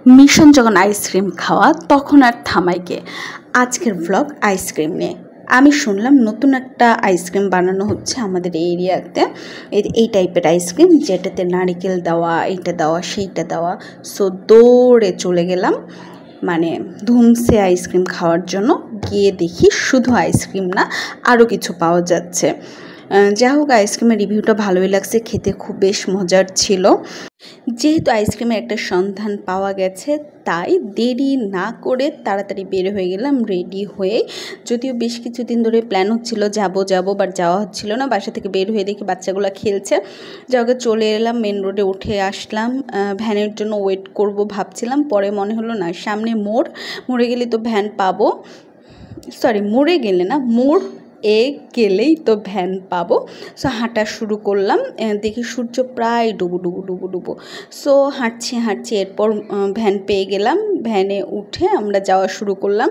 Mission যখন ice cream খাওয়া তখন আর থামাইকে। আজকের ব্লগ আইসক্রিম নিয়ে। আমি শুনলাম নতুন একটা আইসক্রিম বানানো হচ্ছে আমাদের এই এরিয়াতে, এই টাইপের আইসক্রিম যেটাতে নারিকেল দেওয়া, এইটা দেওয়া সেইটা দেওয়া। সো দৌড়ে চলে গেলাম মানে ধুমসে আইসক্রিম খাওয়ার জন্য। গিয়ে দেখি শুধু আইসক্রিম না, আরও কিছু পাওয়া যাচ্ছে। যা হোক, আইসক্রিমের রিভিউটা ভালোই লাগছে, খেতে খুব বেশ মজার ছিল। যেহেতু আইসক্রিমের একটা সন্ধান পাওয়া গেছে, তাই দেরি না করে তাড়াতাড়ি বের হয়ে গেলাম রেডি হয়ে। যদিও বেশ কিছুদিন ধরে প্ল্যান হচ্ছিল যাব বাট যাওয়া হচ্ছিল না। বাসা থেকে বের হয়ে দেখি বাচ্চাগুলো খেলছে, যাকে চলে এলাম, মেন রোডে উঠে আসলাম। ভ্যানের জন্য ওয়েট করব ভাবছিলাম, পরে মনে হলো না, সামনে মোড়ে গেলে তো ভ্যান পাবো। মোড়ে গেলে না, গেলেই তো ভ্যান পাবো। সো হাঁটা শুরু করলাম। দেখি সূর্য প্রায় ডুবো। সো হাঁটছি, এরপর ভ্যান পেয়ে গেলাম। ভ্যানে উঠে আমরা যাওয়া শুরু করলাম।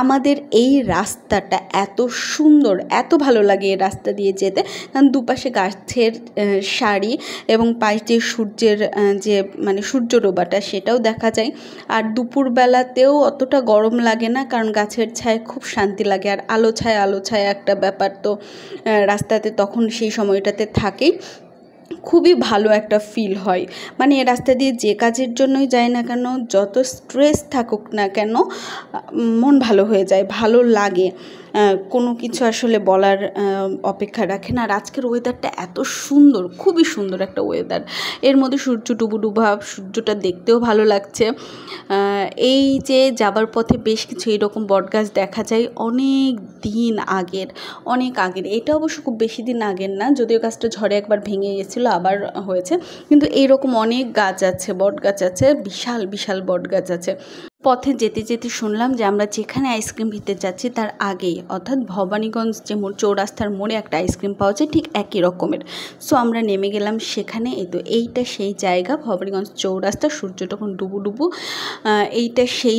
আমাদের এই রাস্তাটা এত সুন্দর, এত ভালো লাগে এই রাস্তা দিয়ে যেতে, কারণ দুপাশে গাছের সারি এবং পাশ দিয়ে সূর্যের যে সূর্য ডোবাটা সেটাও দেখা যায়। আর দুপুরবেলাতেও অতটা গরম লাগে না, কারণ গাছের ছায় খুব শান্তি লাগে। আর আলো ছায়া একটা ব্যাপার তো রাস্তাতে তখন সেই সময়টাতে থাকেই। খুবই ভালো একটা ফিল হয়। এ রাস্তা দিয়ে যে কাজের জন্যই যায় না কেন, যত স্ট্রেস থাকুক না কেন, মন ভালো হয়ে যায়, ভালো লাগে। কোনো কিছু আসলে বলার অপেক্ষা রাখে না। আর আজকের ওয়েদারটা এত সুন্দর, খুবই সুন্দর একটা ওয়েদার। এর মধ্যে সূর্য ডুবু ভাব, সূর্যটা দেখতেও ভালো লাগছে। এই যে যাবার পথে বেশ কিছু এরকম বটগাছ দেখা যায়, অনেক আগের। এটা অবশ্য খুব বেশি দিন আগের না, যদিও গাছটা ঝড়ে একবার ভেঙে গেছিলো, আবার হয়েছে। কিন্তু এইরকম অনেক গাছ আছে, বটগাছ আছে, বিশাল বটগাছ আছে। পথে যেতে শুনলাম যে আমরা যেখানে আইসক্রিম খেতে যাচ্ছি তার আগেই, অর্থাৎ ভবানীগঞ্জ যে চৌরাস্তার মোড়ে একটা আইসক্রিম পাওয়া যায় ঠিক একই রকমের। সো আমরা নেমে গেলাম সেখানে। এইটা সেই জায়গা, ভবানীগঞ্জ চৌরাস্তা, সূর্য তখন ডুবু। এইটা সেই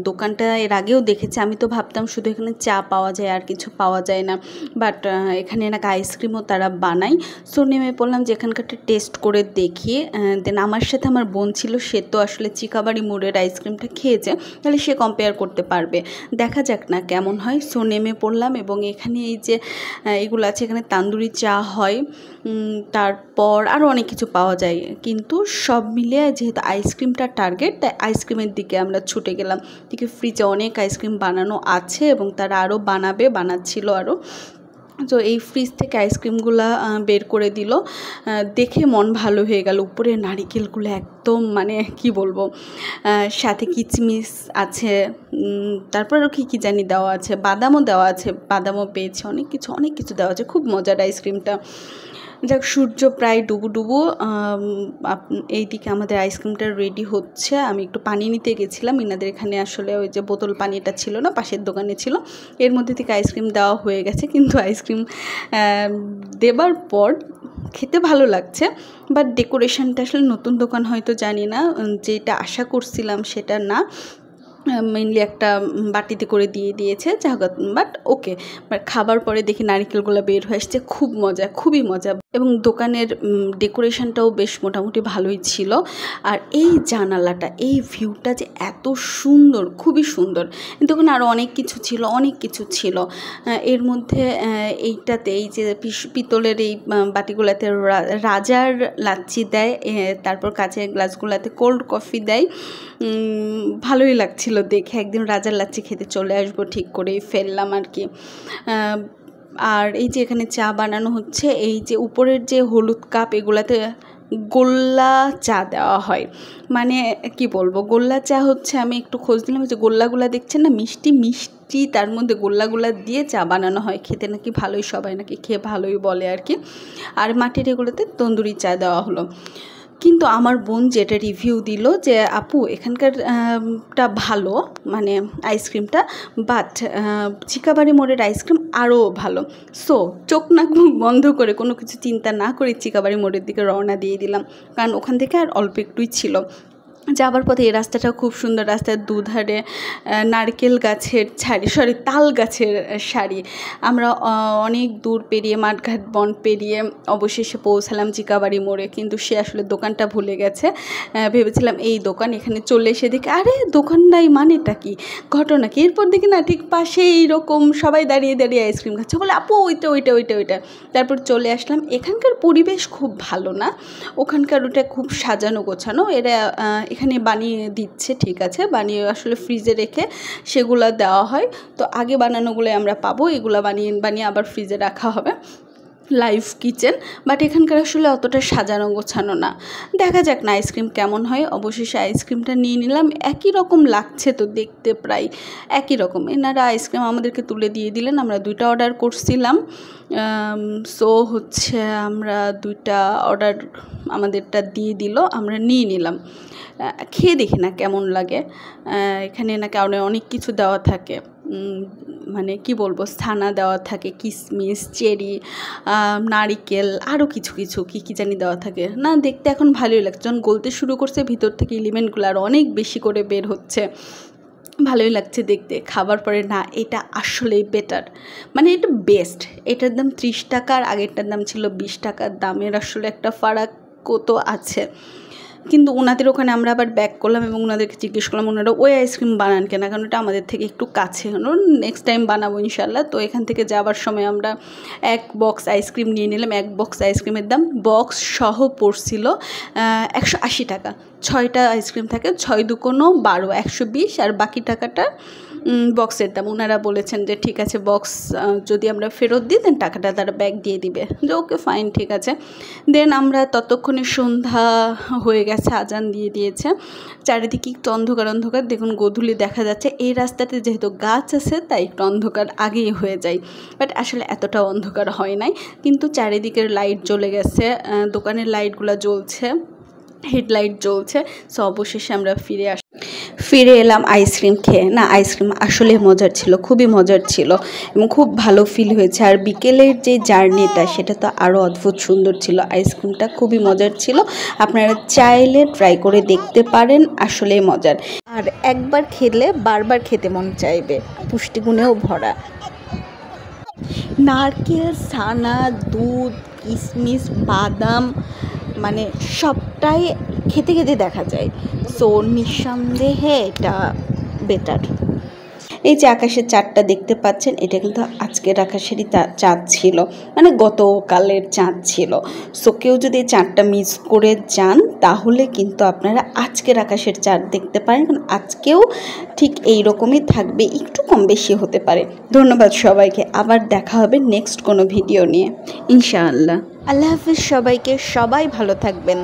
দোকানটা এর আগেও দেখেছি। আমি তো ভাবতাম শুধু এখানে চা পাওয়া যায় আর কিছু পাওয়া যায় না, বাট এখানে নাকি আইসক্রিমও তারা বানায়। সো নেমে পড়লাম যে এখানকারটা টেস্ট করে দেখি। দেন আমার সাথে আমার বোন ছিল, সে তো আসলে চিকাবাড়ি মোড়ের আইসক্রিমটা খেয়েছে, তাহলে সে কম্পেয়ার করতে পারবে। দেখা যাক না কেমন হয়। সো নেমে পড়লাম, এবং এখানে এই যে এগুলো আছে, এখানে তান্দুরি চা হয়, তারপর আরও অনেক কিছু পাওয়া যায়। কিন্তু সব মিলিয়ে যেহেতু আইসক্রিমটা টার্গেট, তাই আইসক্রিমের দিকে আমরা ছুটে গেলাম। দিকে ফ্রিজে অনেক আইসক্রিম বানানো আছে এবং তারা আরও বানাচ্ছিল আরও। তো এই ফ্রিজ থেকে আইসক্রিমগুলো বের করে দিল, দেখে মন ভালো হয়ে গেল। উপরে নারিকেলগুলো একদম কি বলবো, সাথে কিচমিচ আছে, তারপর আরও কী জানি দেওয়া আছে, বাদামও দেওয়া আছে, বাদামও পেয়েছে, অনেক কিছু দেওয়া আছে। খুব মজার আইসক্রিমটা। যাক, সূর্য প্রায় ডুবু। এইদিকে আমাদের আইসক্রিমটা রেডি হচ্ছে। আমি একটু পানি নিতে গেছিলাম, ইনাদের এখানে আসলে ওই যে বোতল পানিটা ছিল না, পাশের দোকানে ছিল। এর মধ্যে থেকে আইসক্রিম দেওয়া হয়ে গেছে, কিন্তু আইসক্রিম দেবার পর খেতে ভালো লাগছে, বাট ডেকোরেশনটা আসলে নতুন দোকান হয়তো জানি না, যেটা আশা করছিলাম সেটা না। মেনলি একটা বাটিতে করে দিয়েছে, বাট ওকে। বাট খাবার পরে দেখি নারকেলগুলো বের হয়ে আসছে, খুবই মজা। এবং দোকানের ডেকোরেশনটাও বেশ মোটামুটি ভালোই ছিল। আর এই জানালাটা, এই ভিউটা যে এত সুন্দর, খুবই সুন্দর। দোকানে আরও অনেক কিছু ছিল। এর মধ্যে এইটাতে, এই যে পিতলের এই বাটিগুলোতে রাজার লাচ্ছি দেয়, তারপর কাঁচের গ্লাসগুলোতে কোল্ড কফি দেয়। ভালোই লাগছিল দেখে। একদিন রাজার লাচ্ছি খেতে চলে আসবো, ঠিক করেই ফেললাম আর কি। আর এই যে এখানে চা বানানো হচ্ছে, এই যে উপরের যে হলুদ কাপ, এগুলাতে গোল্লা চা দেওয়া হয়। কি বলবো, গোল্লা চা হচ্ছে, আমি একটু খোঁজ দিলাম, যে গোল্লাগুলা দেখছেন না, মিষ্টি, তার মধ্যে গোল্লাগুলা দিয়ে চা বানানো হয়। খেতে নাকি ভালোই, সবাই নাকি খেয়ে ভালোই বলে আর কি। আর মাটির এগুলোতে তন্দুরি চা দেওয়া হলো। কিন্তু আমার বোন যেটা রিভিউ দিল যে আপু এখানকারটা ভালো, আইসক্রিমটা, বাট চিকাবাড়ি মোড়ের আইসক্রিম আরও ভালো। সো চোখ নাক বন্ধ করে, কোনো কিছু চিন্তা না করে চিকাবাড়ি মোড়ের দিকে রওনা দিয়ে দিলাম, কারণ ওখান থেকে আর অল্প একটুই ছিল। যাবার পথে এই রাস্তাটা খুব সুন্দর, রাস্তার দুধারে নারকেল গাছের তাল গাছের সারি। আমরা অনেক দূর পেরিয়ে মাঠঘাট বন পেরিয়ে অবশেষে পৌঁছালাম চিকাবাড়ি মোড়ে, কিন্তু সে আসলে দোকানটা ভুলে গেছে। ভেবেছিলাম এই দোকান, এখানে চলে এসে দেখি আরে দোকান নাই, মানেটা কি, ঘটনা কি। এরপর দেখি না ঠিক পাশে এইরকম সবাই দাঁড়িয়ে দাঁড়িয়ে আইসক্রিম খাচ্ছে, বলে আপু ওইটা। তারপর চলে আসলাম। এখানকার পরিবেশ খুব ভালো না, ওখানকার ওটা খুব সাজানো গোছানো। এরা এখানে বানিয়ে দিচ্ছে, ঠিক আছে, বানিয়ে আসলে ফ্রিজে রেখে সেগুলো দেওয়া হয়। তো আগে বানানোগুলো আমরা পাবো, এগুলো বানিয়ে আবার ফ্রিজে রাখা হবে, লাইভ কিচেন। বাট এখানকার আসলে অতটা সাজানো গোছানো না। দেখা যাক না আইসক্রিম কেমন হয়। অবশেষে আইসক্রিমটা নিয়ে নিলাম। একই রকম লাগছে তো দেখতে, প্রায় একই রকম। এনারা আইসক্রিম আমাদেরকে তুলে দিয়ে দিলেন। আমরা 2টা অর্ডার করছিলাম। সো হচ্ছে আমরা 2টা অর্ডার, আমাদেরটা দিয়ে দিল, আমরা নিয়ে নিলাম। খেয়ে দেখি না কেমন লাগে। এখানে না কারণে অনেক কিছু দেওয়া থাকে, মানে কি বলবো, ছানা দেওয়া থাকে, কিশমিশ, চেরি, নারিকেল, আরও কিছু কী জানি দেওয়া থাকে না। দেখতে এখন ভালোই লাগছে, যখন গলতে শুরু করছে ভিতর থেকে এলিমেন্টগুলো আর অনেক বেশি করে বের হচ্ছে, ভালোই লাগছে দেখতে। খাবার পরে না, এটা আসলেই বেটার, মানে এটা বেস্ট। এটার দাম 30 টাকা, আর আগেরটার দাম ছিল 20 টাকা। দামের আসলে একটা ফারাক কত আছে। কিন্তু ওনাদের ওখানে আমরা আবার ব্যাক করলাম এবং ওনাদেরকে জিজ্ঞেস করলাম ওনারা ওই আইসক্রিম বানান কেনা, কারণ এটা আমাদের থেকে একটু কাছে। নেক্সট টাইম বানাবো ইনশাল্লাহ। তো এখান থেকে যাওয়ার সময় আমরা 1 বক্স আইসক্রিম নিয়ে নিলাম। 1 বক্স আইসক্রিমের দাম বক্স সহ পড়ছিল 180 টাকা। 6টা আইসক্রিম থাকে, 6 দুকোনো 12, 120, আর বাকি টাকাটা বক্সের দাম। ওনারা বলেছেন যে ঠিক আছে, বক্স যদি আমরা ফেরত দিই দেন টাকাটা তারা ব্যাক দিয়ে দিবে। যে ওকে ফাইন, ঠিক আছে। দেন আমরা ততক্ষণে সন্ধ্যা হয়ে গেছে, আজান দিয়ে দিয়েছে। চারিদিকে একটু অন্ধকার, দেখুন গোধূলি দেখা যাচ্ছে। এই রাস্তাতে যেহেতু গাছ আছে তাই একটু অন্ধকার আগেই হয়ে যায়, বাট আসলে এতটাও অন্ধকার হয় নাই। কিন্তু চারিদিকের লাইট জ্বলে গেছে, দোকানের লাইটগুলো জ্বলছে, হেডলাইট জ্বলছে। সো অবশেষে আমরা ফিরে এলাম আইসক্রিম খেয়ে। না, আইসক্রিম আসলে মজার ছিল, খুবই মজার ছিল এবং খুব ভালো ফিল হয়েছে। আর বিকেলের যে জার্নিটা সেটা তো আরও অদ্ভুত সুন্দর ছিল। আইসক্রিমটা খুবই মজার ছিল, আপনারা চাইলে ট্রাই করে দেখতে পারেন, আসলেই মজার। আর একবার খেলে বারবার খেতে মন চাইবে, পুষ্টিগুণেও ভরা। নারকেল, ছানা, দুধ, কিশমিশ, বাদাম, মানে সবটাই খেতে দেখা যায়। সো নিঃসন্দেহে এটা বেটার। এই যে আকাশের চাঁদটা দেখতে পাচ্ছেন, এটা কিন্তু আজকের আকাশেরই চাঁদ ছিল, মানে গতকালের চাঁদ ছিল। সো কেউ যদি এই চাঁদটা মিস করে যান তাহলে কিন্তু আপনারা আজকের আকাশের চাঁদ দেখতে পারেন, কারণ আজকেও ঠিক এই রকমই থাকবে, একটু কম বেশি হতে পারে। ধন্যবাদ সবাইকে, আবার দেখা হবে নেক্সট কোনো ভিডিও নিয়ে ইনশাআল্লাহ। আল্লাহ হাফিজ সবাইকে, সবাই ভালো থাকবেন।